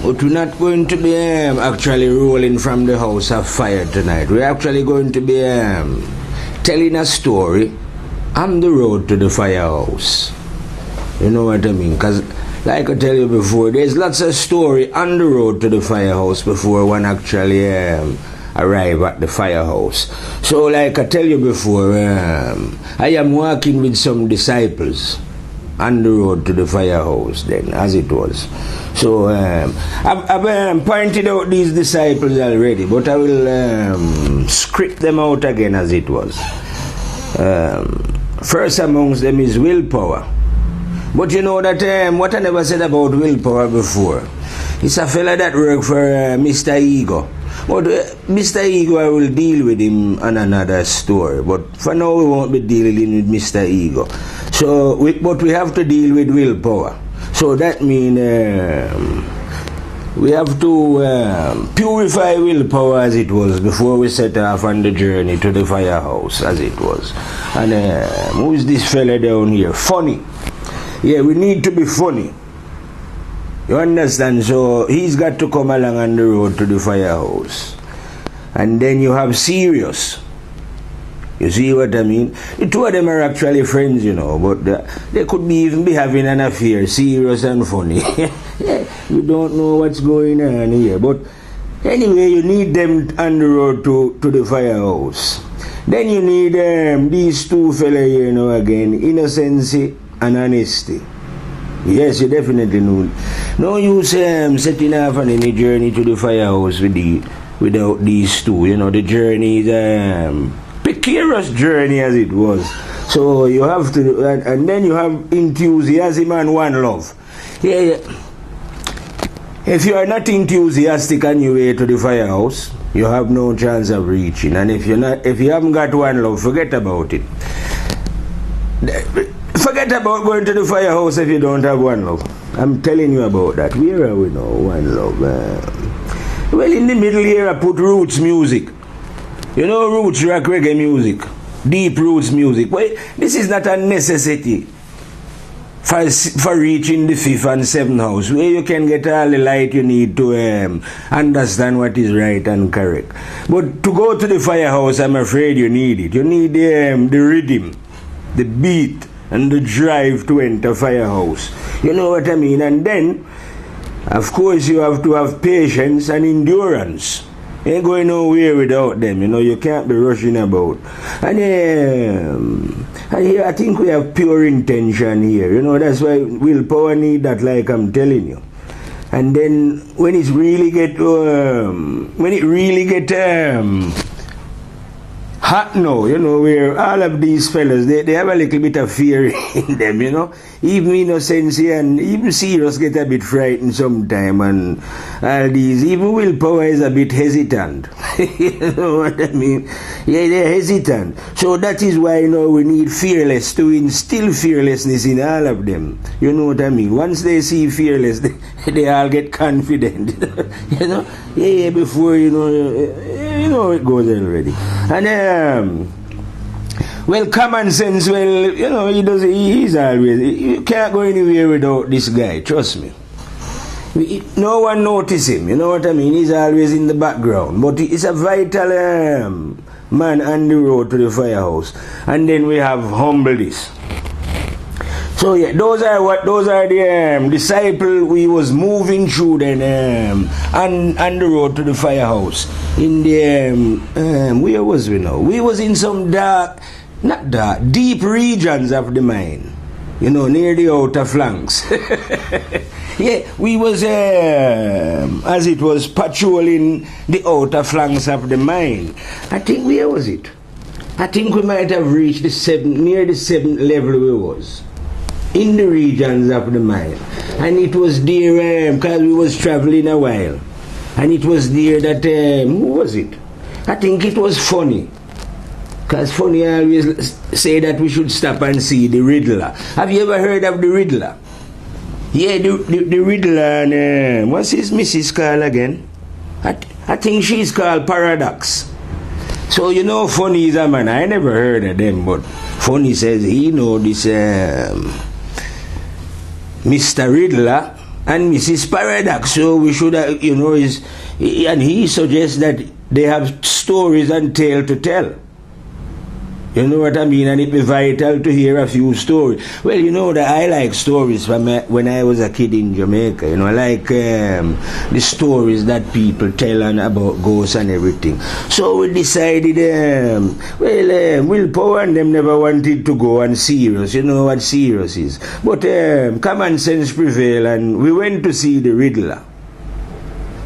But we're not going to be actually rolling from the house of fire tonight. We're actually going to be telling a story on the road to the firehouse. You know what I mean? Because, like I tell you before, there's lots of story on the road to the firehouse before one actually arrive at the firehouse. So, like I tell you before, I am walking with some disciples on the road to the firehouse then, as it was. So I've pointed out these disciples already, but I will script them out again as it was. First amongst them is willpower. But you know that what I never said about willpower before, it's a fella that worked for Mr. Ego. But Mr. Ego, I will deal with him on another story. But for now, we won't be dealing with Mr. Ego. So, but we have to deal with willpower. So that means we have to purify willpower as it was before we set off on the journey to the firehouse as it was. And who is this fella down here? Funny. Yeah, we need to be funny. You understand? So he's got to come along on the road to the firehouse. And then you have serious. You see what I mean? The two of them are actually friends, you know, but they could even be having an affair, serious and funny. Yeah, you don't know what's going on here. But anyway, you need them on the road to the firehouse. Then you need these two fellas here, you know, again, innocency and honesty. Yes, you definitely know. No use setting off on any journey to the firehouse without these two. You know, the journey is precarious journey as it was. So you have to, and then you have enthusiasm and one love. Yeah. If you are not enthusiastic on your way to the firehouse, you have no chance of reaching. And if you haven't got one love, forget about it. Forget about going to the firehouse if you don't have one love. I'm telling you about that. Where are we now? One love. Well, in the middle here, I put roots music. You know, roots rock reggae music. Deep roots music. Well, this is not a necessity for reaching the fifth and seventh house, where you can get all the light you need to understand what is right and correct. But to go to the firehouse, I'm afraid you need it. You need the rhythm, the beat, and the drive to enter firehouse. You know what I mean? And then, of course, you have to have patience and endurance. Ain't going nowhere without them. You know, you can't be rushing about. And here I think we have pure intention here. You know, that's why willpower need that, like I'm telling you. And then when it really get hot now, you know, where all of these fellas, they have a little bit of fear in them, you know. Even innocency and even serious get a bit frightened sometime, and all these, even willpower is a bit hesitant. You know what I mean? Yeah, they're hesitant. So that is why, you know, we need fearless to instill fearlessness in all of them. You know what I mean? Once they see fearless, they all get confident. You know? Yeah, before, you know it goes already. And well, common sense, well, you know, he's always, you can't go anywhere without this guy, trust me. No one notice him, you know what I mean? He's always in the background, but he's a vital man on the road to the firehouse. And then we have humbleness. So yeah, those are the disciples we was moving through then on the road to the firehouse. In the where was we now? We was in some deep regions of the mine. You know, near the outer flanks. Yeah, we was as it was patrolling the outer flanks of the mine. I think where was it? I think we might have reached near the seventh level we was. In the regions of the mine. And it was there, because we was traveling a while. And it was there that, who was it? I think it was Funny. Because Funny always say that we should stop and see the Riddler. Have you ever heard of the Riddler? Yeah, the Riddler, and what's his missus called again? I think she's called Paradox. So, you know, Funny is a man. I never heard of them, but Funny says he know this Mr. Riddler, and Mrs. Paradox. So we should have, and he suggests that they have stories and tale to tell. You know what I mean? And it'd be vital to hear a few stories. Well, you know that I like stories from when I was a kid in Jamaica. I like the stories that people tell and about ghosts and everything. So we decided, Willpower and them never wanted to go on serious. You know what serious is. But common sense prevailed, and we went to see the Riddler.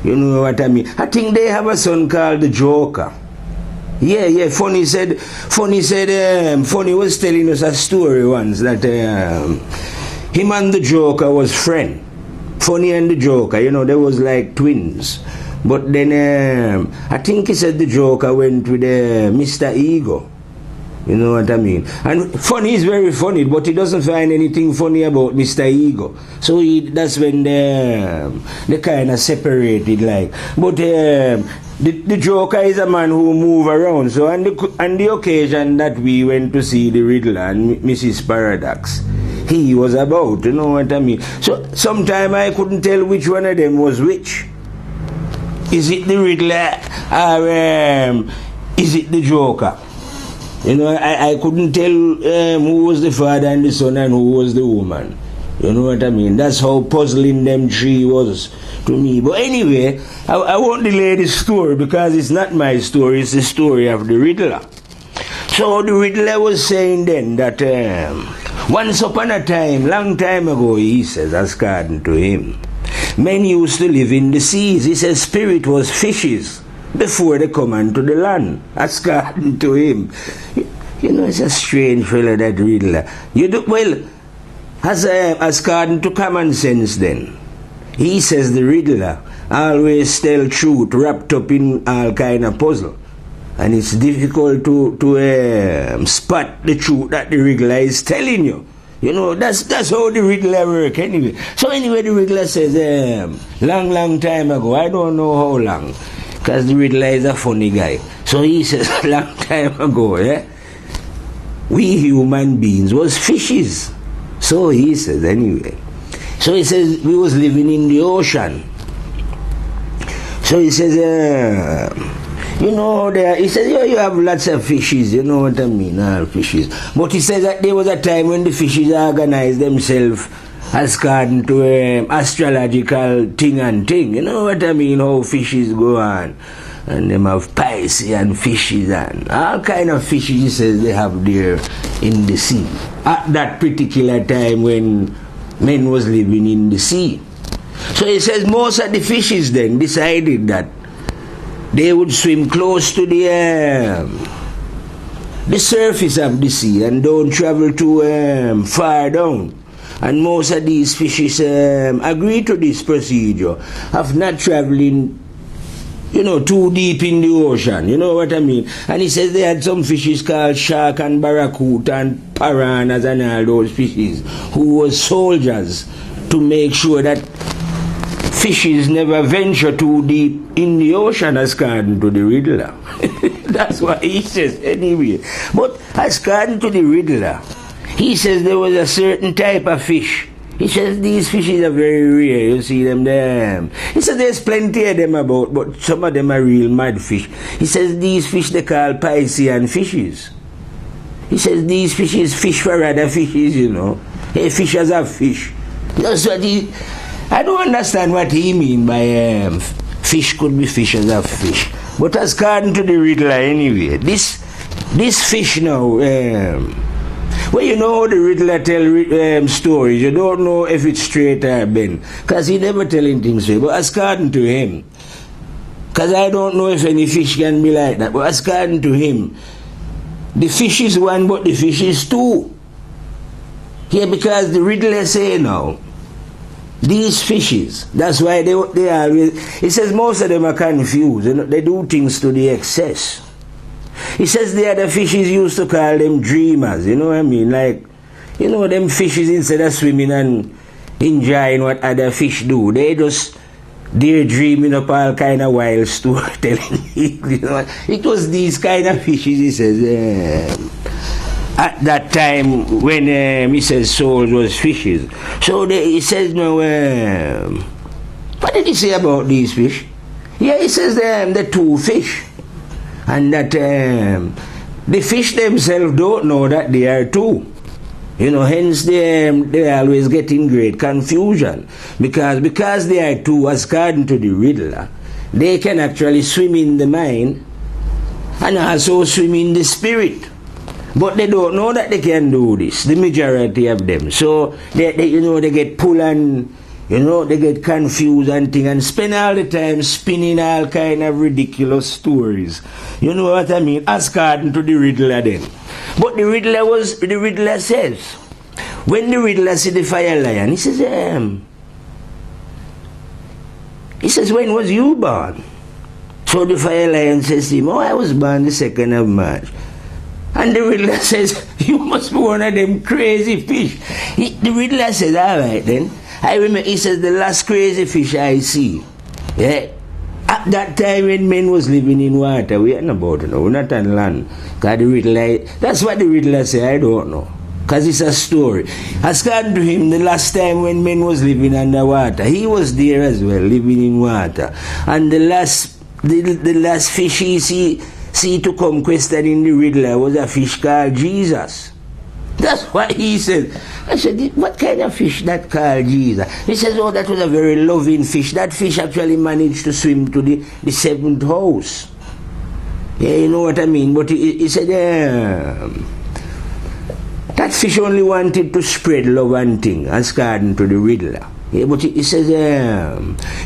You know what I mean? I think they have a son called the Joker. Yeah. Funny was telling us a story once that him and the Joker was friend. Funny and the Joker, they was like twins. But then I think he said the Joker went with Mr. Ego. You know what I mean? And Funny is very funny, but he doesn't find anything funny about Mr. Ego. So that's when they kind of separated, like. But the Joker is a man who move around. So on the occasion that we went to see the Riddler and Mrs. Paradox, he was about, you know what I mean? So sometime I couldn't tell which one of them was which. Is it the Riddler or is it the Joker? I couldn't tell who was the father and the son and who was the woman. You know what I mean? That's how puzzling them three was to me. But anyway, I won't delay the story because it's not my story, it's the story of the Riddler. So the Riddler was saying then that once upon a time, long time ago, he says, according to him, men used to live in the seas. He says spirit was fishes before they come onto the land, according to him. It's a strange fellow, that Riddler. As according to common sense then, he says the Riddler always tell truth wrapped up in all kind of puzzle. And it's difficult to spot the truth that the Riddler is telling you. That's how the Riddler work anyway. So anyway, the Riddler says, long time ago, I don't know how long, because the Riddler is a funny guy. So he says, long time ago, we human beings was fishes. So he says anyway. So he says we was living in the ocean. So he says, he says, you have lots of fishes, you know what I mean, all fishes. But he says that there was a time when the fishes organized themselves as according to astrological thing and thing. You know what I mean, how fishes go on. And them have Pisces and fishes and all kind of fishes, he says, they have there in the sea. At that particular time when men was living in the sea. So he says most of the fishes then decided that they would swim close to the surface of the sea and don't travel too far down. And most of these fishes agree to this procedure of not traveling too deep in the ocean, you know what I mean? And he says they had some fishes called shark and barracuda and piranhas and all those fishes who were soldiers to make sure that fishes never venture too deep in the ocean, as according to the Riddler. That's what he says anyway. But as according to the Riddler, he says there was a certain type of fish. He says these fishes are very rare, you see them there. He says there's plenty of them about, but some of them are real mad fish. He says these fish they call Piscean fishes. He says these fishes fish for other fishes, Hey, fish as a fish. That's what I don't understand what he mean by fish could be fish as a fish. But as according to the Riddler anyway, this fish now, the Riddler tell stories, you don't know if it's straight or bent, because he never telling things straight. But as according to him, because I don't know if any fish can be like that, but as according to him, the fish is one, but the fish is two. Yeah, because the Riddler say now, these fishes, that's why they always, he says most of them are confused, they do things to the excess. He says the other fishes used to call them dreamers, you know what I mean? Like, them fishes instead of swimming and enjoying what other fish do, they're dreaming up all kind of wild storytelling. It was these kind of fishes, he says, at that time when Mrs. Souls was fishes. So he says, no, what did he say about these fish? Yeah, he says the two fish. And that the fish themselves don't know that they are two. Hence they always get in great confusion. Because they are two, as according to the Riddler, they can actually swim in the mind and also swim in the spirit. But they don't know that they can do this, the majority of them. So they get pulled and they get confused and things and spend all the time spinning all kind of ridiculous stories. You know what I mean? As according to the Riddler then. But the Riddler says, when the Riddler see the fire lion, he says, when was you born? So the fire lion says to him, I was born the 2nd of March. And the Riddler says, you must be one of them crazy fish. The Riddler says, all right then. I remember, he says, the last crazy fish I see. Yeah. At that time when men was living in water, we ain't about it, we're not on land. Because the Riddler, that's what the Riddler say, I don't know. Because it's a story. As according to him, the last time when men was living underwater, he was there as well, living in water. And the last fish he see to come questioning the Riddler was a fish called Jesus. That's what he said. I said, what kind of fish that called Jesus? He says, that was a very loving fish. That fish actually managed to swim to the 7th house. Yeah, you know what I mean? But he said, that fish only wanted to spread love and thing, as according to the Riddler. Yeah, but he says,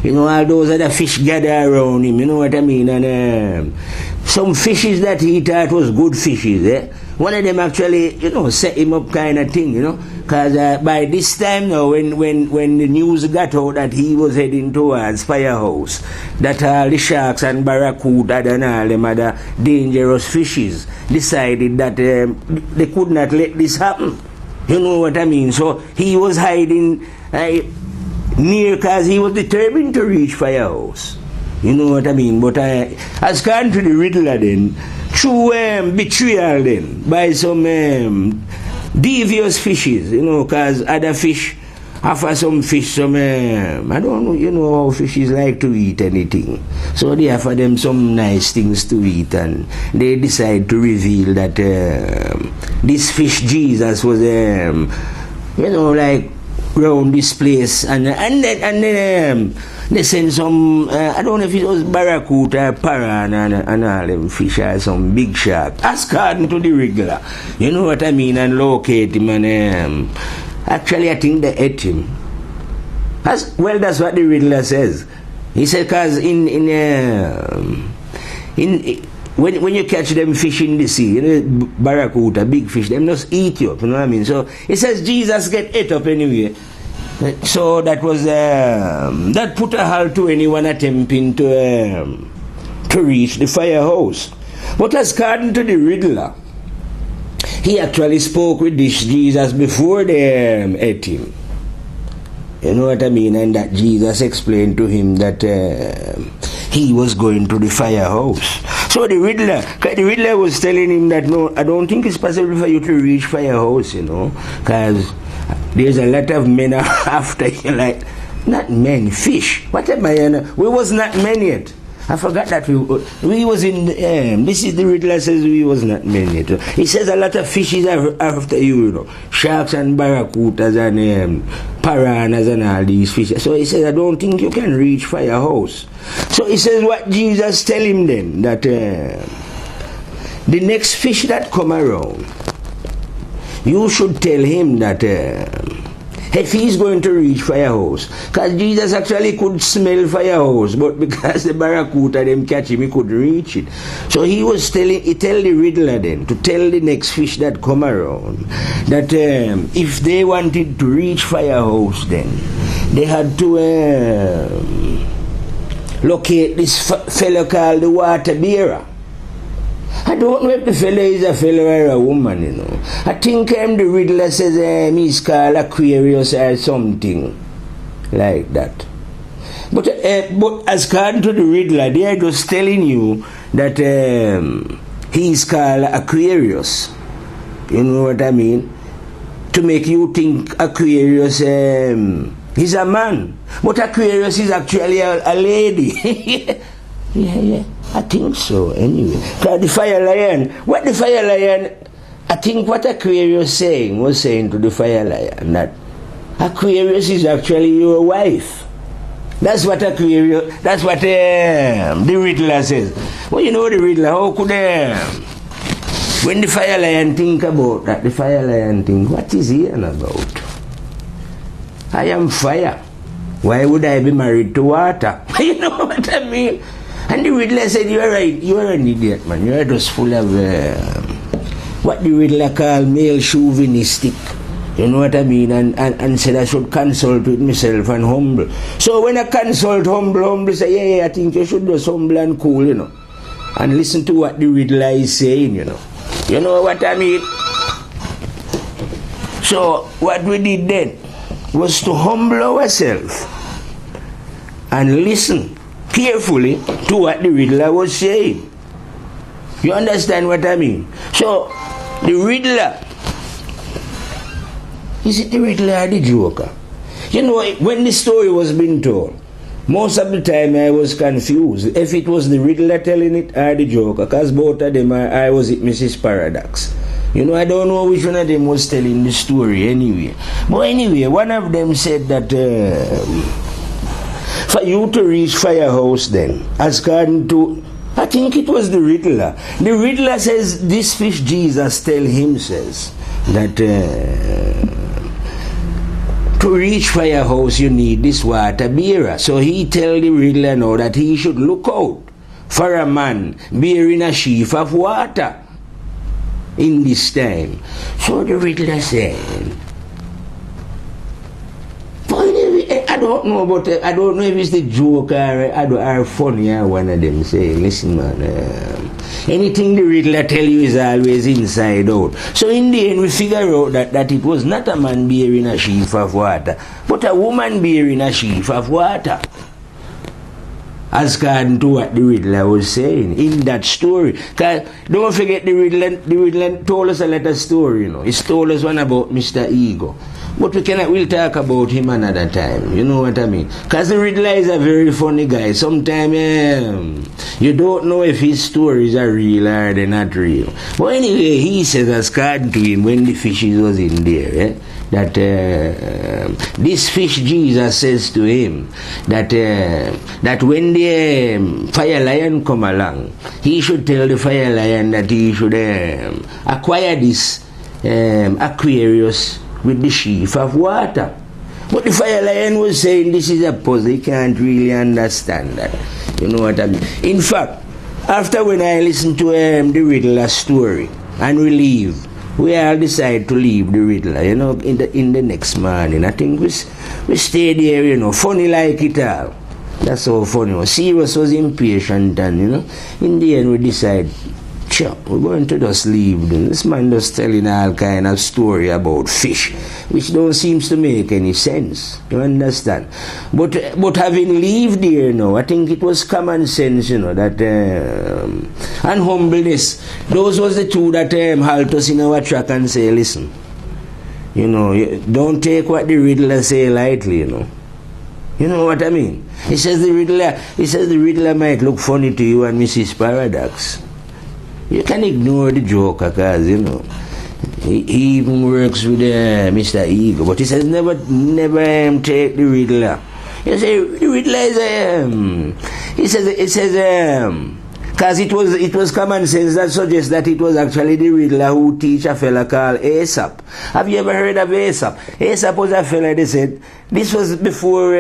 all those other fish gather around him, you know what I mean? And some fishes that he thought was good fishes, one of them actually, set him up kind of thing, because by this time now, when the news got out that he was heading towards Firehouse, that all the sharks and barracuda and all them other dangerous fishes decided that they could not let this happen. You know what I mean? So he was hiding near, because he was determined to reach Firehouse. You know what I mean? But as according to the Riddler then, through betrayal then, by some devious fishes, because other fish offer some fish some, I don't know, how fishes like to eat anything. So they offer them some nice things to eat, and they decide to reveal that this fish Jesus was, like, around this place, and then they send some, I don't know if it was barracuda or paran and all them fish or some big shark, as according to the Riddler, you know what I mean, and locate him, and actually I think they ate him. That's what the Riddler says. He said, because when you catch them fish in the sea, barracuda, big fish, them just eat you up, you know what I mean? So he says Jesus get ate up anyway. So that was that put a halt to anyone attempting to reach the firehouse. But as according to the Riddler, he actually spoke with this Jesus before they ate him. You know what I mean? And that Jesus explained to him that he was going to the firehouse. So the Riddler was telling him that, no, I don't think it's possible for you to reach firehouse, because there's a lot of men after you, like, not men, fish. What am I? We was not men yet. I forgot that we was in, this is the Riddler says we was not men yet. He says a lot of fishes after you, sharks and barracudas and piranhas and all these fishes. So he says, I don't think you can reach firehouse. So he says what Jesus tell him then, that the next fish that come around, you should tell him that if he's going to reach firehouse, because Jesus actually could smell firehouse, but because the barracuda them catch him, he couldn't reach it. So he tell the Riddler then to tell the next fish that come around that if they wanted to reach firehouse, then they had to locate this fellow called the water bearer. I don't know if the fellow is a fellow or a woman, I think the Riddler says he's called Aquarius or something like that. But as according to the Riddler, they are just telling you that he's called Aquarius. You know what I mean? To make you think Aquarius is a man. But Aquarius is actually a lady. Yeah. I think so, anyway. Because the fire lion, what the fire lion, I think what Aquarius was saying to the fire lion, that Aquarius is actually your wife. That's what Aquarius, that's what the Riddler says. Well, you know the Riddler, how could when the fire lion think about that, the fire lion think, what is he about? I am fire. Why would I be married to water? You know what I mean? And the Riddler said, you're right, you're an idiot, man. You're just full of what the Riddler call male chauvinistic. You know what I mean? And said I should consult with myself and humble. So when I consult humble say, yeah, I think you should just humble and cool, you know. And listen to what the Riddler is saying, you know. You know what I mean? So what we did then was to humble ourselves and listen carefully to what the Riddler was saying. You understand what I mean? So the Riddler, is it the Riddler or the Joker? You know, when the story was being told, most of the time I was confused if it was the Riddler telling it or the Joker, because both of them I was it Mrs. Paradox. You know, I don't know which one of them was telling the story anyway. But anyway, one of them said that for you to reach Firehouse then, as according to, I think it was the Riddler. The Riddler says, this fish Jesus tell him says, that to reach Firehouse you need this water bearer. So he tell the Riddler now that he should look out for a man bearing a sheaf of water in this time. So the Riddler said, I don't know about I don't know if it's the Joker or funny or one of them say, listen man, anything the Riddler tell you is always inside out. So in the end we figure out that it was not a man bearing a sheaf of water, but a woman bearing a sheaf of water. As according to what the Riddler was saying in that story. Because don't forget the Riddler told us a little story, you know. He told us one about Mr. Ego. But we'll talk about him another time. You know what I mean? Because the Riddler is a very funny guy. Sometimes you don't know if his stories are real or they're not real. But anyway, he says, as according to him, when the fishes was in there, that this fish Jesus says to him that when the fire lion come along, he should tell the fire lion that he should acquire this Aquarius with the sheaf of water. But the fire lion was saying this is a puzzle, he can't really understand that. You know what I mean? In fact, after when I listened to the Riddler story and we leave, we all decide to leave the Riddler, you know, in the next morning. I think we stayed there, you know, funny like it all. That's so funny. Sirius was impatient and, you know, in the end we decide, sure, we're going to just leave them. This man just telling all kind of story about fish, which don't seems to make any sense. You understand? But having lived there now, I think it was common sense, you know, that and humbleness. Those was the two that halt us in our track and say, listen, you know, don't take what the Riddler say lightly, you know. You know what I mean? He says the Riddler might look funny to you and Mrs. Paradox. You can ignore the Joker because, you know, he even works with Mr. Ego. But he says never take the Riddler. You say the Riddler is he says because it was common sense that suggests that it was actually the Riddler who teach a fella called Aesop. Have you ever heard of Aesop? Aesop was a fella, they said, this was before,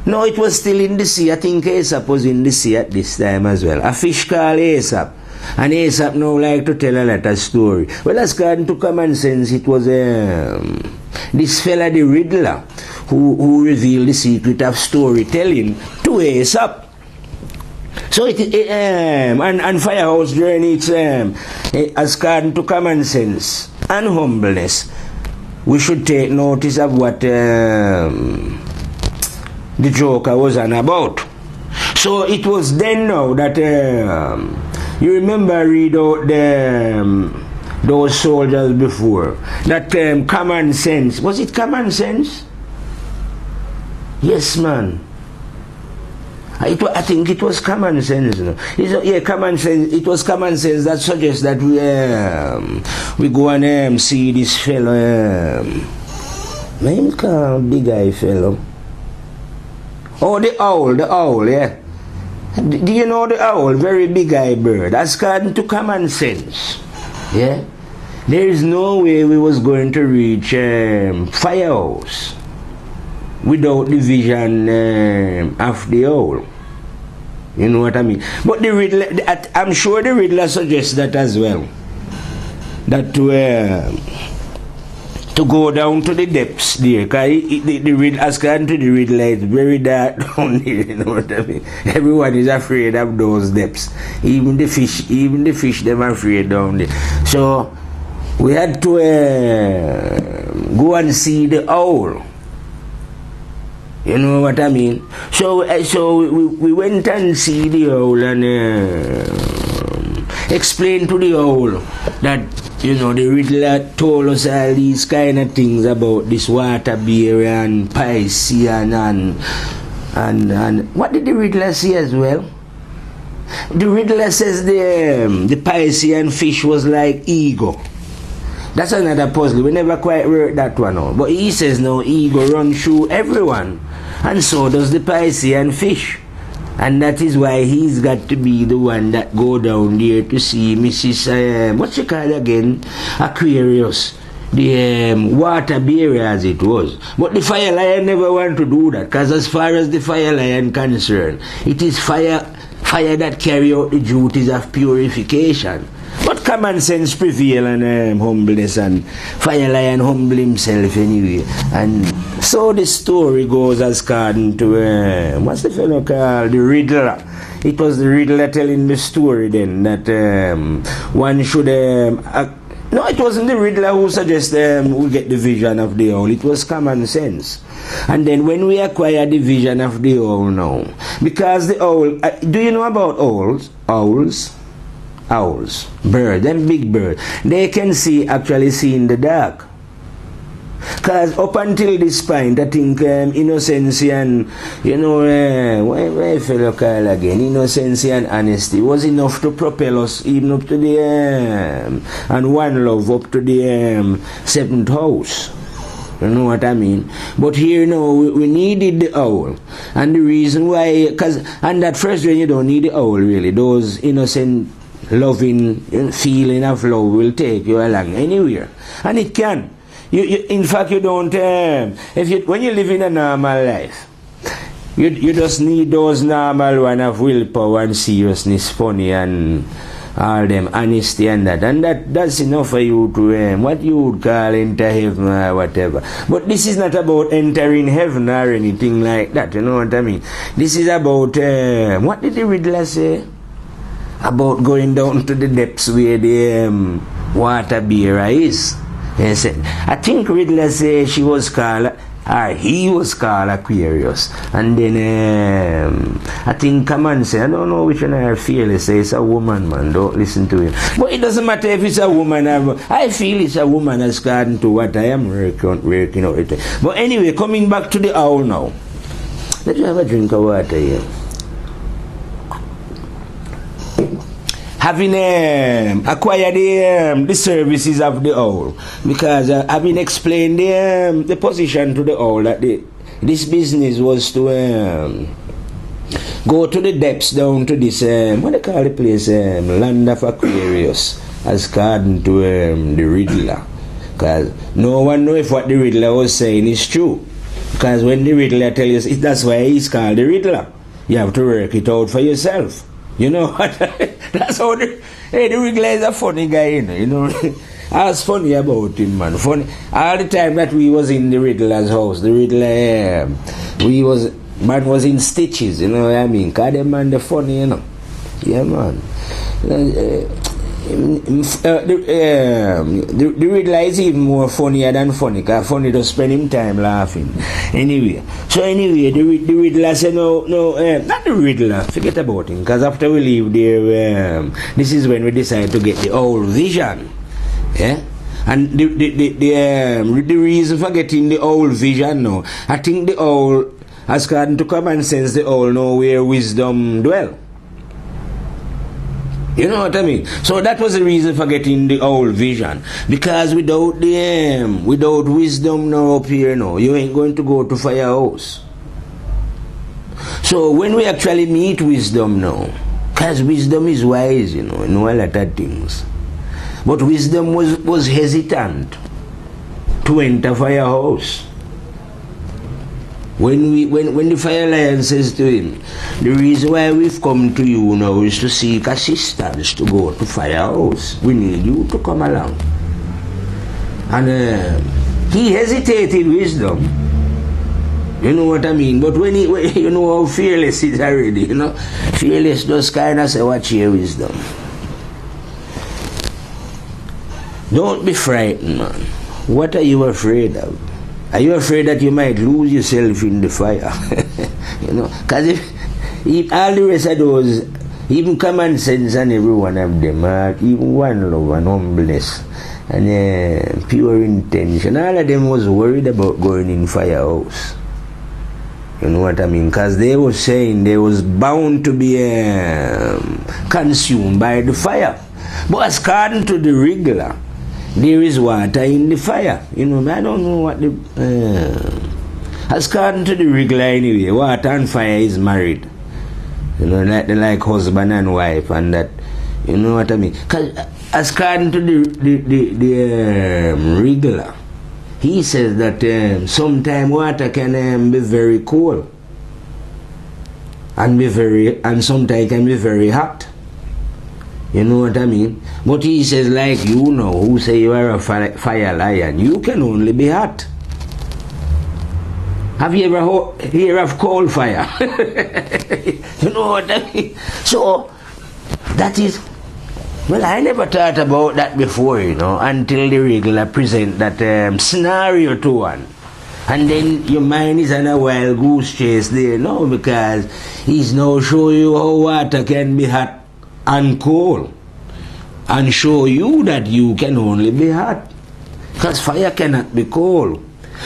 no, it was still in the sea. I think Aesop was in the sea at this time as well. A fish called Aesop. And Aesop now like to tell a lot of story. Well, as according to common sense, it was this fella, the Riddler, who revealed the secret of storytelling to Aesop. So and Firehouse Journey, it's as according to common sense and humbleness, we should take notice of what the Joker was on about. So it was then now that you remember read out those soldiers before. That common sense. Was it common sense? Yes, man. I think it was common sense. You know? Yeah, common sense. It was common sense that suggests that we go and see this fellow. Name called big guy fellow. Oh, the owl, yeah. Do you know the owl? Very big eye bird. That's according to common sense. Yeah. There is no way we was going to reach Firehouse without the vision of the owl. You know what I mean? But the Riddler, I'm sure the Riddler suggests that as well. That to go down to the depths there, because the Riddler, as to the Riddler, it's very dark down there. You know what I mean? Everyone is afraid of those depths. Even the fish, them are afraid down there. So we had to go and see the owl. You know what I mean? So we went and see the owl and explained to the owl that, you know, the Riddler told us all these kind of things about this water bear and Piscean and what did the Riddler say as well? The Riddler says the Piscean fish was like ego. That's another puzzle. We never quite worked that one out. But he says no, ego runs through everyone. And so does the Piscean fish. And that is why he's got to be the one that go down there to see Mrs. What's she called again? Aquarius. The water bear as it was. But the fire lion never want to do that. Because as far as the fire lion concerned, it is fire that carry out the duties of purification. But common sense prevail and humbleness, and Fire Lion humble himself anyway. And so the story goes as according to, what's the fellow called? The Riddler. It was the Riddler telling the story then, that one should, no, it wasn't the Riddler who suggested we get the vision of the owl. It was common sense. And then when we acquire the vision of the owl now, because the owl, do you know about owls? Owls, bird, them big bird, they can actually see in the dark. Because up until this point, I think innocence and, you know, where fellow call again, innocence and honesty was enough to propel us even up to the, and one love up to the seventh house. You know what I mean? But here now, we needed the owl. And the reason why, and at first when you don't need the owl really, those innocent loving feeling of love will take you along anywhere, and it can. You in fact, you don't. When you live in a normal life, you just need those normal one of willpower and seriousness, funny and all them honesty and that's enough for you to what you would call enter heaven or whatever. But this is not about entering heaven or anything like that. You know what I mean? This is about what did the Riddler say? About going down to the depths where the water bear is. He said, I think Riddler said she was called, or he was called Aquarius. And then I think Command said, I don't know which one I feel. He says it's a woman, man. Don't listen to him. But it doesn't matter if it's a woman. I feel it's a woman as according to what I am working out. But anyway, coming back to the owl now. Let's have a drink of water here. Having acquired the services of the owl, because having explained the position to the owl that this business was to go to the depths down to this what they call the place, land of Aquarius, as according to the Riddler, because no one knows if what the Riddler was saying is true, because when the Riddler tells you, that's why he's called the Riddler. You have to work it out for yourself. You know what? That's how the Riddler is a funny guy, you know. I was funny about him, man. Funny. All the time that we was in the Riddler's house, the Riddler, man was in stitches, you know what I mean? Because the man, the funny, you know. Yeah, man. The Riddler is even more funnier than funny, because funny to spend him time laughing. Anyway, the Riddler said, no, not the Riddler, forget about him, because after we leave there, this is when we decide to get the owl vision. Yeah? And the reason for getting the owl vision now, I think the owl, as according to common sense, the owl know where wisdom dwell. You know what I mean? So that was the reason for getting the owl vision. Because without without wisdom now up here now, you ain't going to go to firehouse. So when we actually meet wisdom now, because wisdom is wise, you know a lot of things. But wisdom was hesitant to enter firehouse. When the fire lion says to him, the reason why we've come to you now is to seek assistance to go to firehouse. We need you to come along. And he hesitated wisdom. You know what I mean? But when you know how fearless he is already, fearless just kind of say, watch your wisdom. Don't be frightened, man. What are you afraid of? Are you afraid that you might lose yourself in the fire? Because if all the rest of those, even common sense and every one of them, even one love and humbleness and pure intention, all of them was worried about going in firehouse. You know what I mean? Because they were saying they was bound to be consumed by the fire. But according to the Riddler, there is water in the fire. I don't know what the... according to the Riddler anyway, water and fire is married. They like husband and wife and that. You know what I mean? Because according to the Riddler, he says that sometimes water can be very cold. And sometimes can be very hot. You know what I mean? But he says, like who say you are a fire lion, you can only be hot. Have you ever heard of coal fire? You know what I mean? So, that is... Well, I never thought about that before, until the Riddler present that scenario to one. And then your mind is on a wild goose chase there, because he's now show you how water can be hot and cold, and show you that you can only be hot, because fire cannot be cold.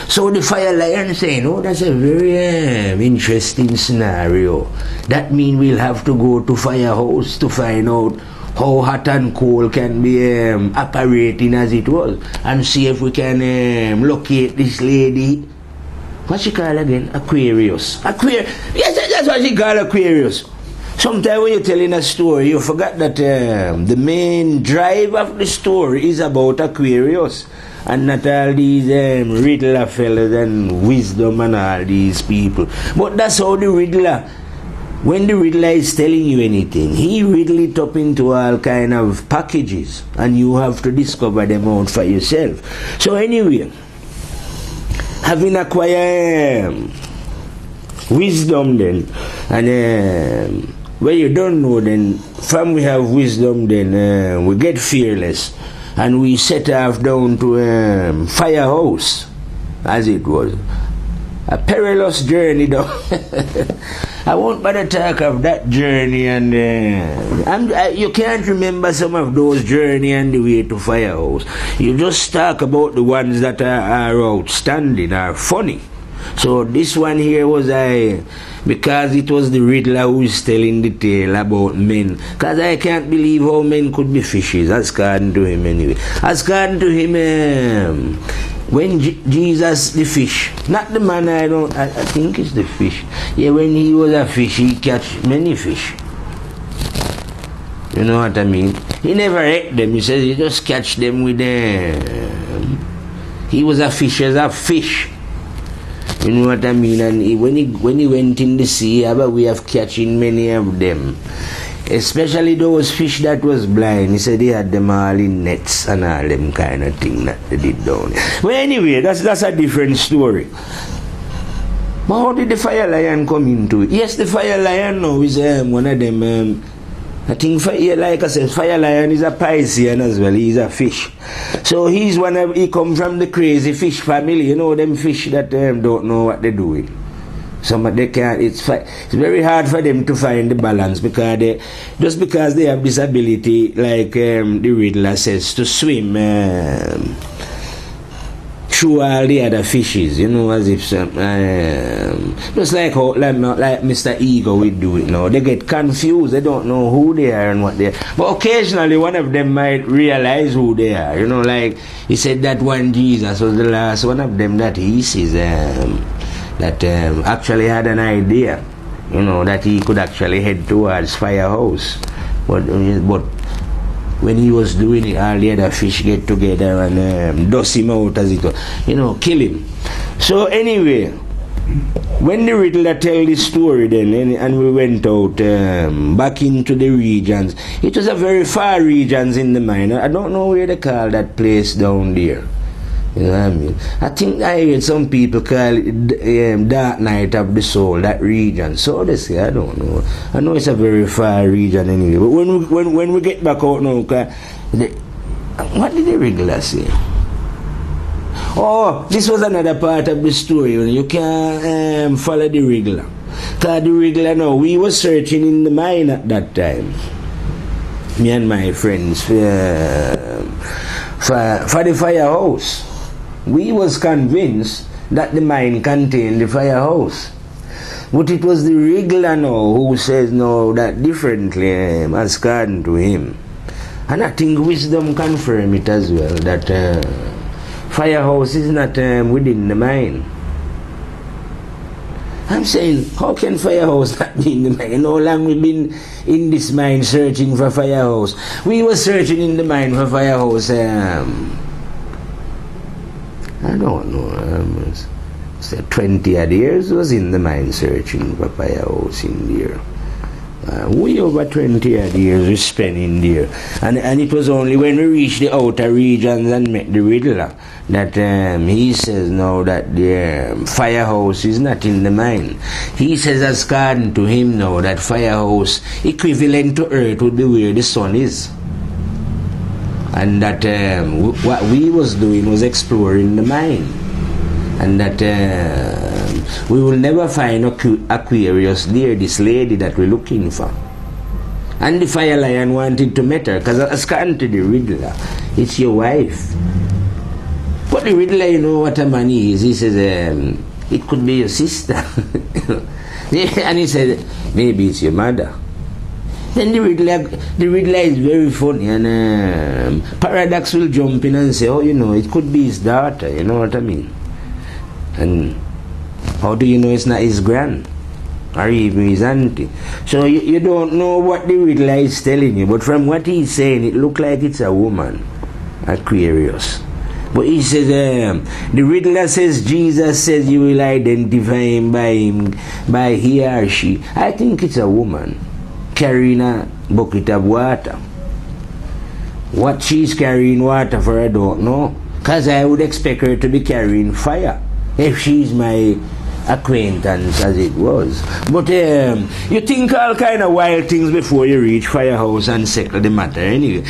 So the fire lion saying, that's a very interesting scenario. That means we'll have to go to firehouse to find out how hot and cold can be operating as it was, and see if we can locate this lady. What's she called again? Aquarius. Yes, that's what she called Aquarius. Sometimes when you're telling a story, you forget that the main drive of the story is about Aquarius, and not all these Riddler fellas and wisdom and all these people. But that's how the Riddler, when the Riddler is telling you anything, he riddle it up into all kind of packages, and you have to discover them out for yourself. So anyway, having acquired wisdom then, and when you don't know, then from we have wisdom, then we get fearless, and we set off down to firehouse, as it was. A perilous journey though. I won't bother talk of that journey, and you can't remember some of those journey and the way to firehouse. You just talk about the ones that are outstanding, are funny. So this one here was because it was the Riddler who is telling the tale about men. Because I can't believe how men could be fishes, as according to him anyway. As according to him, when Jesus, the fish, not the man, I think it's the fish. Yeah, when he was a fish, he catch many fish. You know what I mean? He never ate them. He says he just catch them with he was a fish as a fish. You know what I mean? And when he went in the sea, he had a way of catching many of them. Especially those fish that was blind. He said he had them all in nets and all them kind of thing that they did down there. Well, anyway, that's a different story. But how did the fire lion come into it? Yes, the fire lion now is one of them. I think, like I said, fire lion is a Piscean as well. He's a fish. So he come from the crazy fish family. You know them fish that don't know what they're doing. Some they can't. It's very hard for them to find the balance because they have this ability, like the Riddler says, to swim through all the other fishes, as if just like Mr. Ego would do it now. They get confused. They don't know who they are and what they are. But occasionally one of them might realize who they are. Like he said that one Jesus was the last one of them that he sees that actually had an idea, that he could actually head towards Firehouse. But when he was doing it, all the other fish get together and dust him out as it was, kill him. So anyway, when the Riddler tell this story then, and we went out back into the regions, it was a very far regions in the mine. I don't know where they call that place down there. You know what I mean? I think I heard some people call it Dark Night of the Soul, that region. So they say, I don't know. I know it's a very far region anyway. But when we get back out now, what did the Riddler say? Oh, this was another part of the story. You can't follow the Riddler. Because the Riddler now, we were searching in the mine at that time. Me and my friends for the firehouse. We was convinced that the mine contained the firehouse. But it was the Riddler now who says no, that differently as according to him. And I think wisdom confirm it as well, that firehouse is not within the mine. I'm saying, how can firehouse not be in the mine? How long we been in this mine searching for firehouse? We were searching in the mine for firehouse. I don't know. 20 odd years was in the mine searching for firehouse in there. Way over 20 odd years we spent in there. And it was only when we reached the outer regions and met the Riddler that he says now that the firehouse is not in the mine. He says as according to him now that firehouse equivalent to earth would be where the sun is. And that what we was doing was exploring the mine. And that we will never find Aquarius there, this lady that we're looking for. And the fire lion wanted to meet her, because according to the Riddler, it's your wife. But the Riddler, you know what a man is. He says, it could be your sister. And he said, maybe it's your mother. Then the Riddler is very funny, and Paradox will jump in and say, oh, it could be his daughter, you know what I mean? And how do you know it's not his grand? Or even his auntie? So you don't know what the Riddler is telling you, but from what he's saying, it looks like it's a woman, Aquarius. But he says, the Riddler says, Jesus says you will identify him by he or she. I think it's a woman carrying a bucket of water. What she's carrying water for, I don't know. Because I would expect her to be carrying fire, if she's my acquaintance as it was. But you think all kind of wild things before you reach firehouse and settle the matter anyway.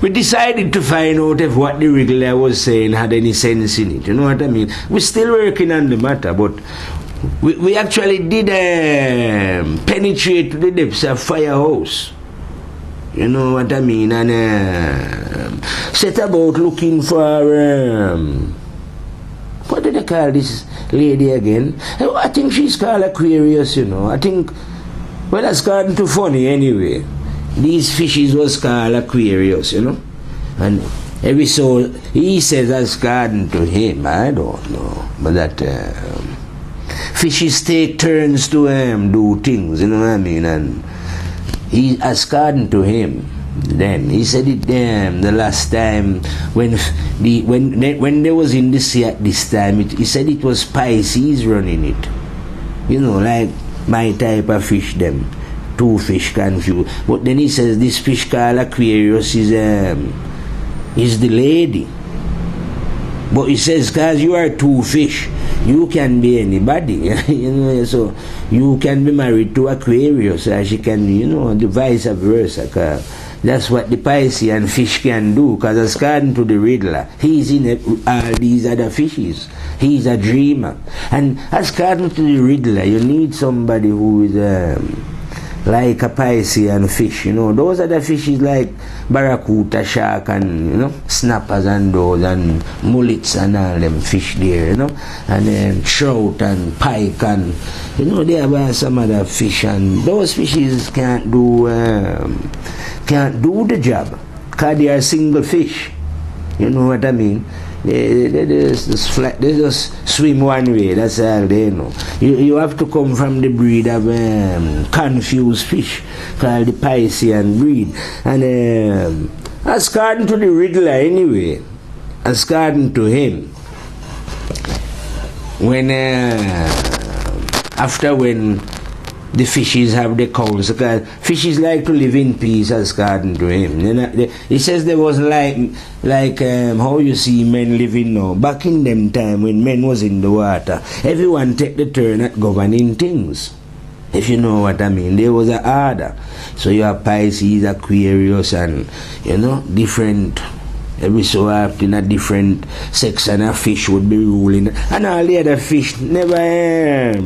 We decided to find out if what the Riddler was saying had any sense in it. You know what I mean? We're still working on the matter, but we actually did penetrate to the depths of firehouse. You know what I mean? And set about looking for what did they call this lady again? I think she's called Aquarius, I think, well, that's according to funny anyway. These fishes was called Aquarius, And every so he says as according to him, I don't know, but that fishes take turns to do things, you know what I mean? And he, as according to him, then he said it the last time when they was in the sea at this time, he said it was Pisces running it. Like my type of fish them. Two fish confused. But then he says this fish called Aquarius is the lady. But he says, because you are two fish, you can be anybody. So you can be married to Aquarius, or she can, the vice versa. That's what the Piscean fish can do, because according to the Riddler, he's in all these other fishes. He's a dreamer. And according to the Riddler, you need somebody who is like a Piscean fish, Those are the fishes like barracuda, shark, and, snappers and those, and mullets and all them fish there, And then trout and pike and, there are some other fish, and those fishes can't do the job, because they are single fish. You know what I mean? They just swim one way, that's all they know. You have to come from the breed of confused fish called the Piscean breed. And according to the Riddler anyway, according to him, after when the fishes have the cows, because fishes like to live in peace, according to him. He says there was like how you see men living now. Back in them time when men was in the water, everyone take the turn at governing things. If you know what I mean. There was an order. So you have Pisces, Aquarius, and different. Every so often a different section of fish would be ruling, and all the other fish never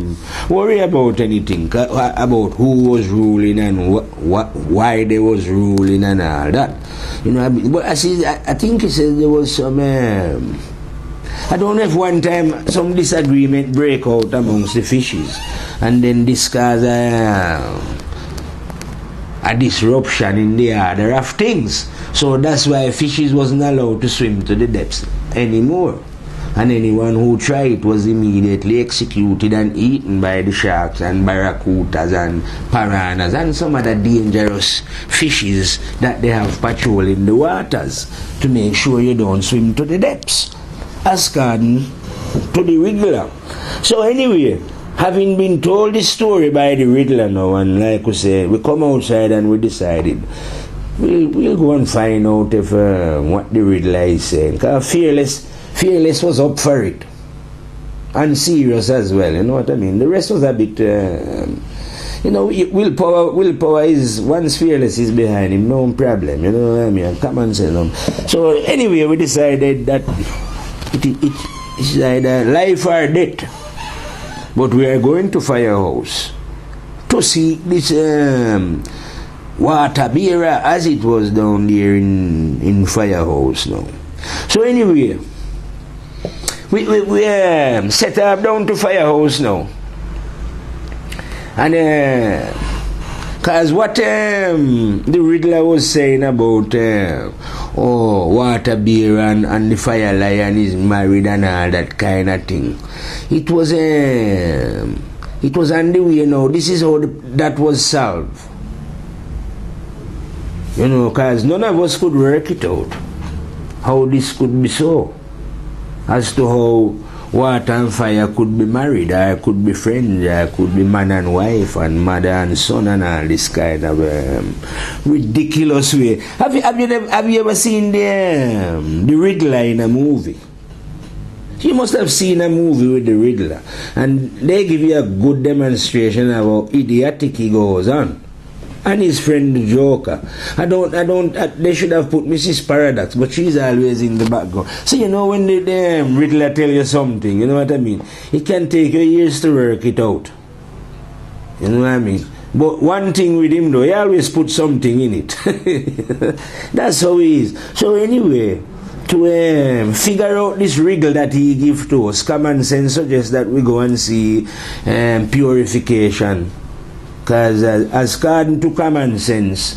worry about anything, about who was ruling and why they was ruling and all that. But I think he said there was some I don't know if one time some disagreement break out amongst the fishes, and then this caused a disruption in the order of things. So that's why fishes wasn't allowed to swim to the depths anymore. And anyone who tried was immediately executed and eaten by the sharks and barracudas and piranhas and some other dangerous fishes that they have patrolling the waters to make sure you don't swim to the depths, according to the Riddler. So anyway, having been told this story by the Riddler now, and like we said, we come outside and we decided we'll go and find out if what the Riddler is saying. Because Fearless was up for it. And serious as well, you know what I mean? The rest was a bit, willpower is, once Fearless is behind him, no problem, you know what I mean? Come on, say no. So anyway, we decided that it's either life or death. But we are going to Firehouse to see this water bearer as it was down there in Firehouse now. So anyway, we set up down to Firehouse now. And because what the Riddler was saying about water bear and the fire lion is married and all that kind of thing, it was on the way now. This is how that was solved. Because none of us could work it out, how this could be so, as to how water and fire could be married, or could be friends, or could be man and wife, and mother and son, and all this kind of ridiculous way. Have you ever seen the Riddler in a movie? You must have seen a movie with the Riddler, and they give you a good demonstration of how idiotic he goes on. And his friend the Joker. They should have put Mrs. Paradox, but she's always in the background. So when the Riddler tell you something, you know what I mean? It can take you years to work it out. You know what I mean? But one thing with him though, he always put something in it. That's how he is. So anyway, to figure out this riddle that he give to us, common sense suggests that we go and see purification. Because as according to common sense,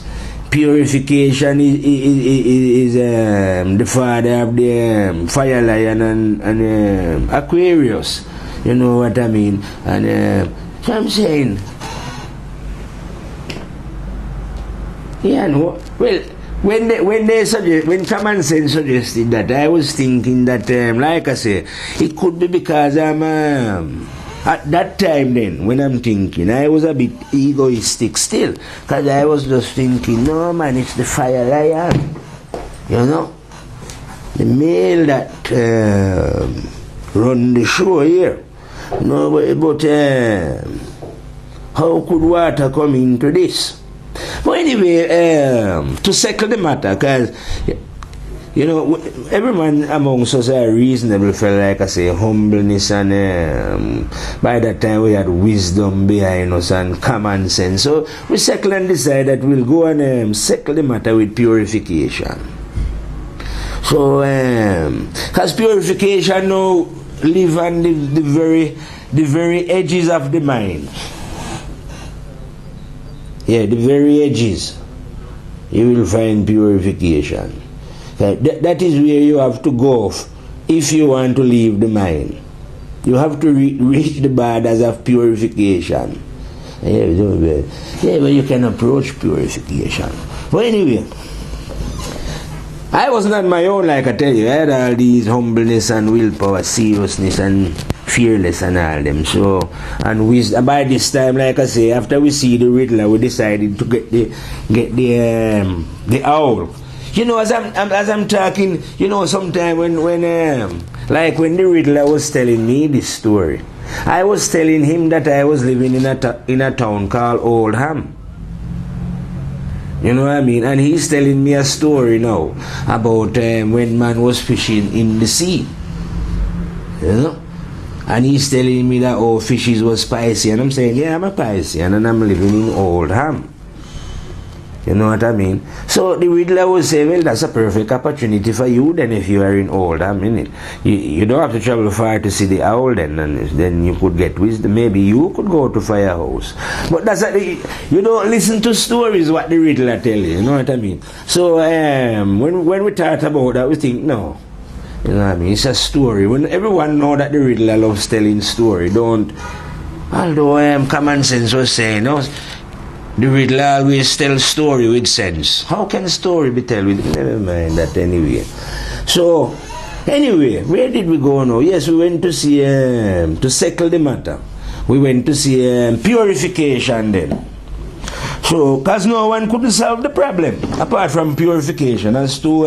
purification is the father of the fire lion and Aquarius. You know what I mean? And so I'm saying, well, when common sense suggested that, I was thinking that, like I say, it could be because I'm at that time then, when I'm thinking, I was a bit egoistic still, because I was just thinking, no man, it's the fire lion, the male that run the show here. No, but how could water come into this? But anyway, to settle the matter, because, you know, every man amongst us are reasonable for, like I say, humbleness, and by that time we had wisdom behind us and common sense. So we settle and decide that we'll go and settle the matter with purification. So, because purification now live on the very edges of the mind. Yeah, the very edges. You will find purification. That is where you have to go if you want to leave the mind. You have to reach the borders of purification. Yeah, but you can approach purification. But anyway, I wasn't on my own, like I tell you. I had all these humbleness and willpower, seriousness and fearless and all them. So, and by this time, like I say, after we see the Riddler, we decided to get the owl. You know, as I'm talking, you know, sometime when the Riddler was telling me this story, I was telling him that I was living in a town called Oldham. You know what I mean? And he's telling me a story now about when man was fishing in the sea. You know? And he's telling me that, oh, fishes was spicy. And I'm saying, yeah, I'm a Piscean and I'm living in Oldham. You know what I mean? So the Riddler will say, well, that's a perfect opportunity for you then if you are in Oldham, innit? You don't have to travel far to see the owl then, and then you could get wisdom. Maybe you could go to Firehouse. But that's you don't listen to stories what the Riddler tell you know what I mean? So when we talk about that, we think, no. You know what I mean? It's a story. When everyone know that the Riddler loves telling story, don't. Although common sense was saying, no, the Riddler always tells story with sense. How can a story be told with? Never mind that anyway. So, anyway, where did we go now? Yes, we went to see, to settle the matter. We went to see purification then. So, because no one could solve the problem apart from purification as to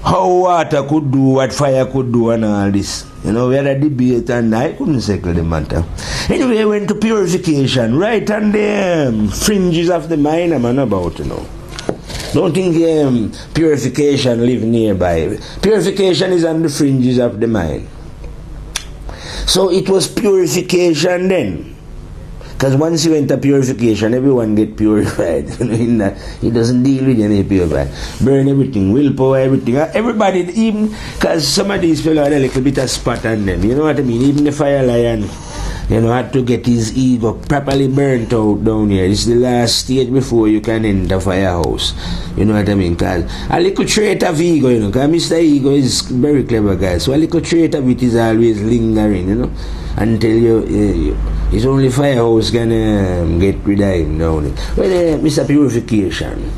how water could do what fire could do and all this. You know, we had a debate and I couldn't settle the matter. Anyway, I went to purification, right on the fringes of the mind I'm on about, you know. Don't think purification live nearby. Purification is on the fringes of the mind. So it was purification then. Because once you enter purification, everyone get purified. It doesn't deal with any purified. Burn everything, willpower, everything. Everybody, even, because some of these people had a little bit of spot on them. You know what I mean? Even the fire lion, you know, had to get his ego properly burnt out down here. It's the last stage before you can enter Firehouse. You know what I mean? Because a little trait of ego, you know, because Mr. Ego is very clever guy. So a little trait of it is always lingering, you know, until you it's only Firehouse can get rid of him down there. Well, Mr. Purification.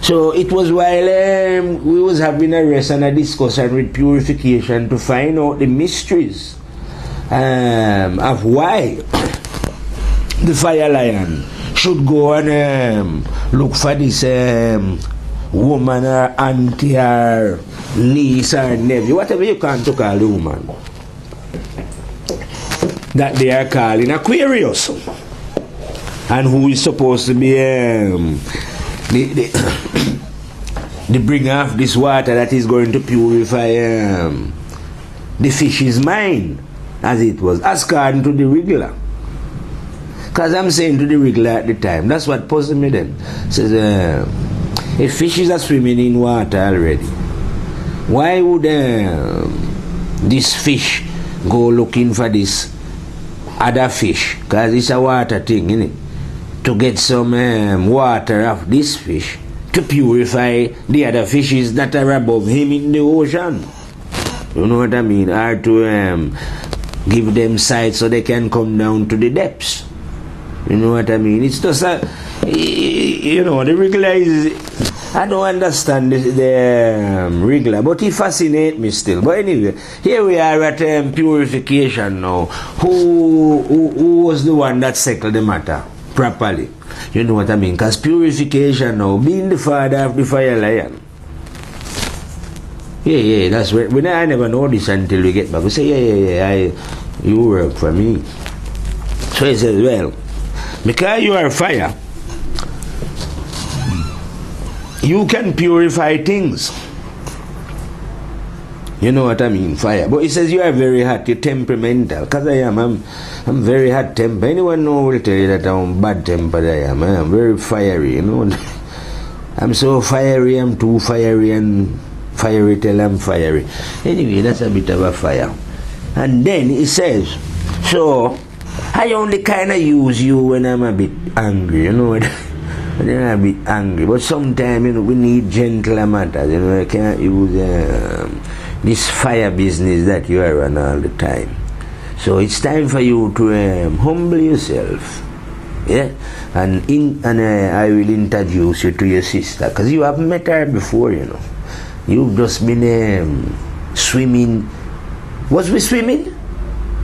So it was while we was having a rest and a discussion with Purification to find out the mysteries of why the fire lion should go and look for this woman or auntie or niece or nephew, whatever you can to call the woman, that they are calling Aquarius, and who is supposed to be the bringer of this water that is going to purify the fish's mind, as it was, as according to the Riddler. Because I'm saying to the Riddler at the time, that's what puzzled me then. Says, if fishes are swimming in water already, why would this fish go looking for this other fish? Because it's a water thing, isn't it? To get some water of this fish to purify the other fishes that are above him in the ocean. You know what I mean? Or to give them sight so they can come down to the depths. You know what I mean? It's just a, you know, the Riddler is, I don't understand the Riddler, but he fascinates me still. But anyway, here we are at purification now. Who was the one that settled the matter properly? You know what I mean? Because purification now, being the father of the fire lion. Yeah, that's where I never know this until we get back. We say, you work for me. So he says, well, because you are fire, You can purify things. You know what I mean? Fire. But he says you are very hot, you're temperamental. Because I am. I'm very hot temper. Anyone know will tell you that I'm bad tempered I am. I'm very fiery, you know. I'm so fiery, I'm too fiery, and fiery till I'm fiery. Anyway, that's a bit of a fire. And then he says, so I only kind of use you when I'm a bit angry, you know. When I'm a bit angry. But sometimes, you know, we need gentler matters, you know. I can't use this fire business that you are on all the time. So it's time for you to humble yourself. Yeah? And I will introduce you to your sister. Because you haven't met her before, you know. You've just been swimming. Was we swimming?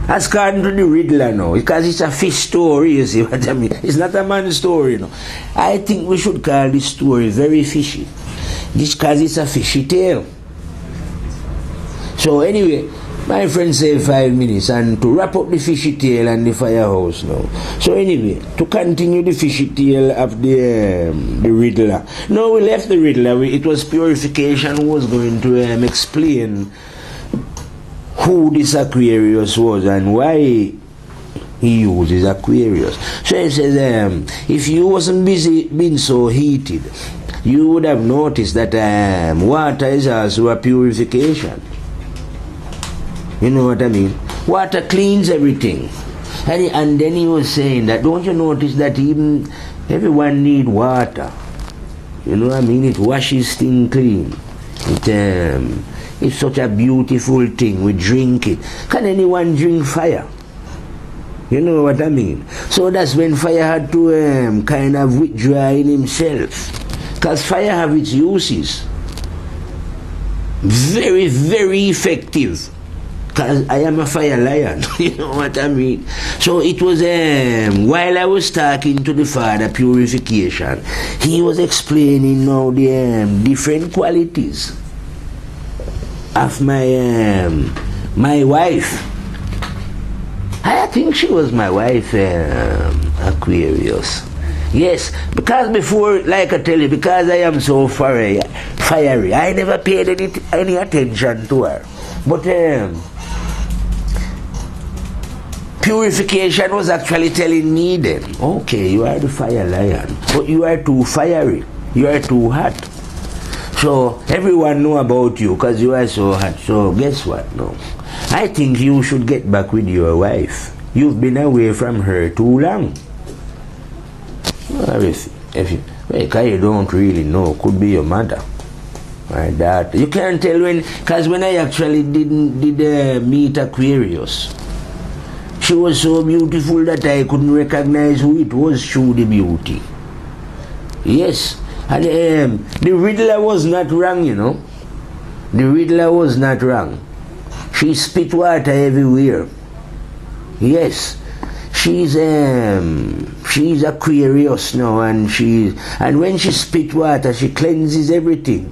As according to the Riddler now. Because it's a fish story, you see what I mean? It's not a man's story, you know. I think we should call this story very fishy. This because it's a fishy tale. So anyway, my friend said 5 minutes, and to wrap up the fishy tale and the firehouse now. So anyway, to continue the fishy tale of the Riddler. No, we left the Riddler. It was Purification who was going to explain who this Aquarius was and why he uses Aquarius. So he says, if you wasn't busy being so heated, you would have noticed that water is also a purification. You know what I mean? Water cleans everything. And then he was saying that, don't you notice that even everyone need water? You know what I mean? It washes things clean. It's such a beautiful thing. We drink it. Can anyone drink fire? You know what I mean? So that's when fire had to kind of withdraw in himself. Because fire have its uses. Very, very effective. Because I am a fire lion, you know what I mean? So it was, while I was talking to the Father Purification, he was explaining now the different qualities of my wife. I think she was my wife, Aquarius. Yes, because before, like I tell you, because I am so fiery, I never paid any attention to her. But Purification was actually telling me then, okay, you are the fire lion, but you are too fiery, you are too hot. So everyone know about you because you are so hot. So guess what? No, I think you should get back with your wife. You've been away from her too long. If you don't really know, could be your mother. My daughter. You can't tell when, because when I actually did meet Aquarius, she was so beautiful that I couldn't recognize who it was through the beauty. Yes, and the Riddler was not wrong, you know. The Riddler was not wrong. She spit water everywhere. Yes, she's Aquarius now, and when she spit water, she cleanses everything.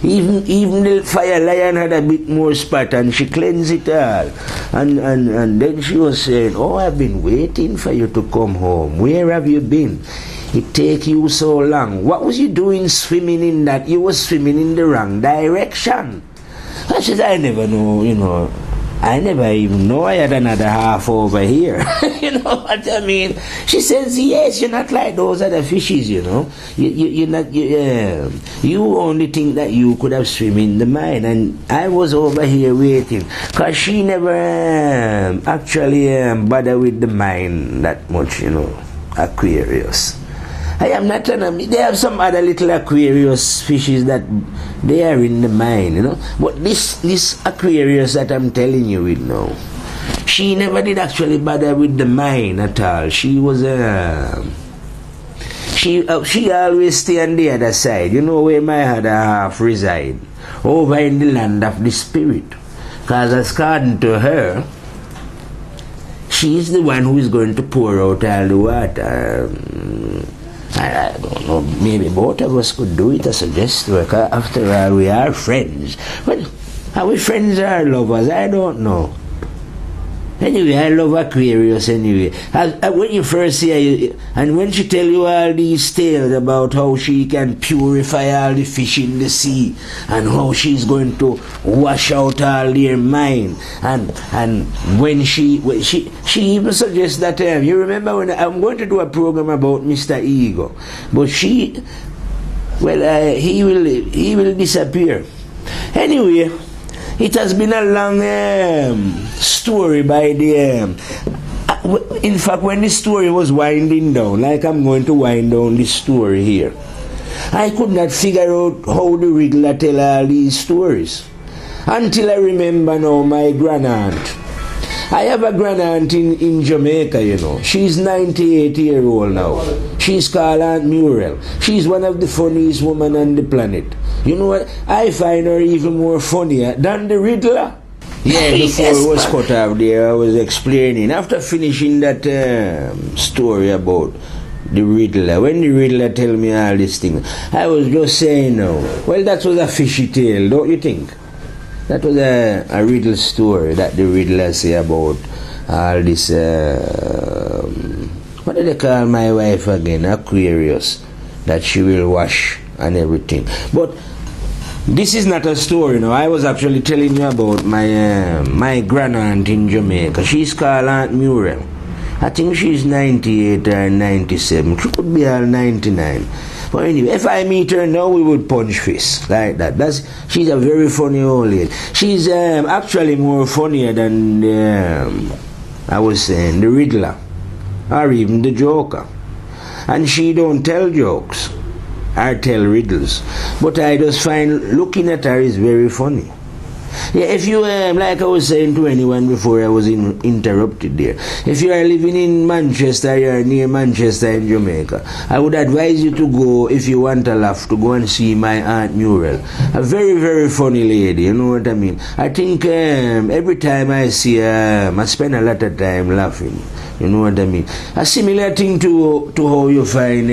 Even the fire lion had a bit more spot, and she cleansed it all. And then she was saying, oh, I've been waiting for you to come home. Where have you been? It take you so long. What was you doing swimming in that? You were swimming in the wrong direction. I said, I never know, you know. I never even know I had another half over here. You know what I mean? She says, yes, you're not like those other fishes, you know. You only think that you could have swum in the mine. And I was over here waiting. Because she never actually bothered with the mine that much, you know. Aquarius. I am not they have some other little Aquarius fishes that they are in the mine, you know. But this Aquarius that I'm telling you with now, she never did actually bother with the mine at all. She was she always stay on the other side. You know where my other half reside, over in the land of the spirit. Because according to her, she's the one who is going to pour out all the water. I don't know, maybe both of us could do it. I suggest to her. After all, we are friends. Well, are we friends or lovers? I don't know. Anyway, I love Aquarius anyway. When you first see her, and when she tell you all these tales about how she can purify all the fish in the sea, and how she's going to wash out all their mind, and when she even suggests that you remember when I'm going to do a program about Mr. Ego, but he will disappear. Anyway, it has been a long story by the... in fact, when the story was winding down, like I'm going to wind down this story here, I could not figure out how the Riddler tell all these stories. Until I remember now my grandaunt. I have a grandaunt in Jamaica, you know. She's 98 years old now. She's called Aunt Muriel. She's one of the funniest women on the planet. You know what? I find her even more funnier than the Riddler. Yeah, before it was cut off there, I was explaining. After finishing that story about the Riddler, when the Riddler tell me all these things, I was just saying now, well, that was a fishy tale, don't you think? That was a riddle story that the Riddler say about all this, what do they call my wife again? Aquarius, that she will wash and everything. But this is not a story now. I was actually telling you about my grandaunt in Jamaica. She's called Aunt Muriel. I think she's 98 or 97. She could be all 99. But anyway, if I meet her now, we would punch fists like that. She's a very funny old lady. She's actually more funnier than I was saying, the Riddler, or even the Joker. And she don't tell jokes or tell riddles. But I just find looking at her is very funny. Yeah, if you, like I was saying to anyone before I was interrupted there, if you are living in Manchester, you are near Manchester in Jamaica, I would advise you to go, if you want a laugh, to go and see my Aunt Muriel. A very, very funny lady, you know what I mean? I think every time I see her, I spend a lot of time laughing, you know what I mean? A similar thing to how you find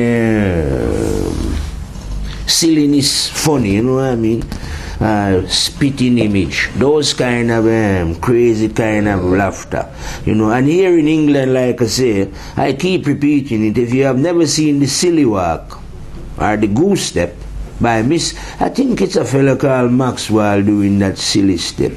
silliness funny, you know what I mean? Spitting image, those kind of crazy kind of laughter, you know. And here in England, like I say, I keep repeating it, if you have never seen the silly walk or the goose step by I think it's a fellow called Maxwell doing that silly step,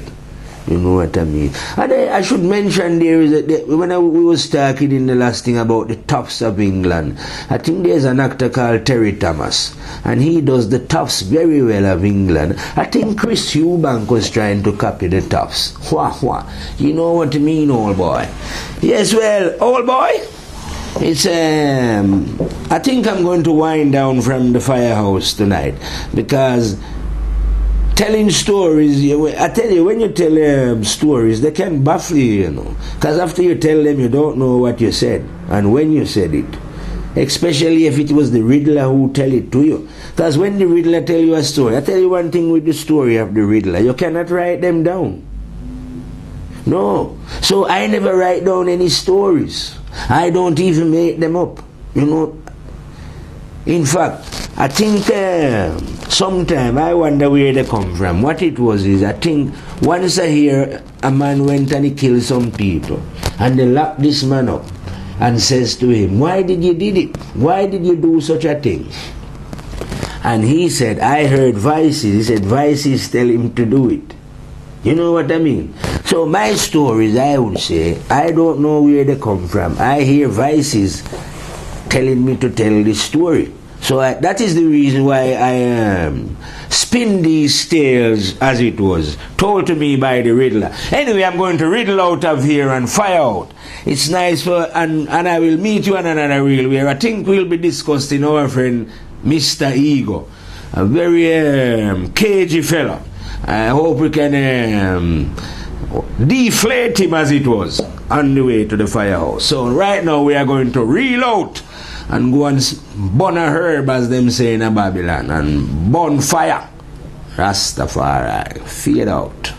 you know what I mean. And I should mention there is when we was talking in the last thing about the tops of England, I think there's an actor called Terry Thomas, and he does the tops very well of England. I think Chris Eubank was trying to copy the tops. You know what I mean, old boy? Yes, well, old boy, it's I think I'm going to wind down from the firehouse tonight, because telling stories, I tell you, when you tell stories, they can baffle you, you know. Because after you tell them, you don't know what you said and when you said it. Especially if it was the Riddler who tell it to you. Because when the Riddler tell you a story, I tell you one thing with the story of the Riddler, you cannot write them down. No. So I never write down any stories. I don't even make them up, you know. In fact, I think sometime I wonder where they come from. What it was is, I think once I hear a man went and he killed some people, and they lock this man up and says to him, why did you did it? Why did you do such a thing? And he said, I heard voices. He said voices tell him to do it. You know what I mean? So my stories, I would say, I don't know where they come from. I hear voices telling me to tell this story. So that is the reason why I spin these tales as it was told to me by the Riddler. Anyway, I'm going to riddle out of here and fire out. It's nice and I will meet you on another reel where I think we'll be discussing our friend Mr. Ego, a very cagey fella. I hope we can deflate him as it was on the way to the firehouse. So right now we are going to reel out and go and burn a herb, as them say in Babylon, and burn fire. Rastafari, fade out.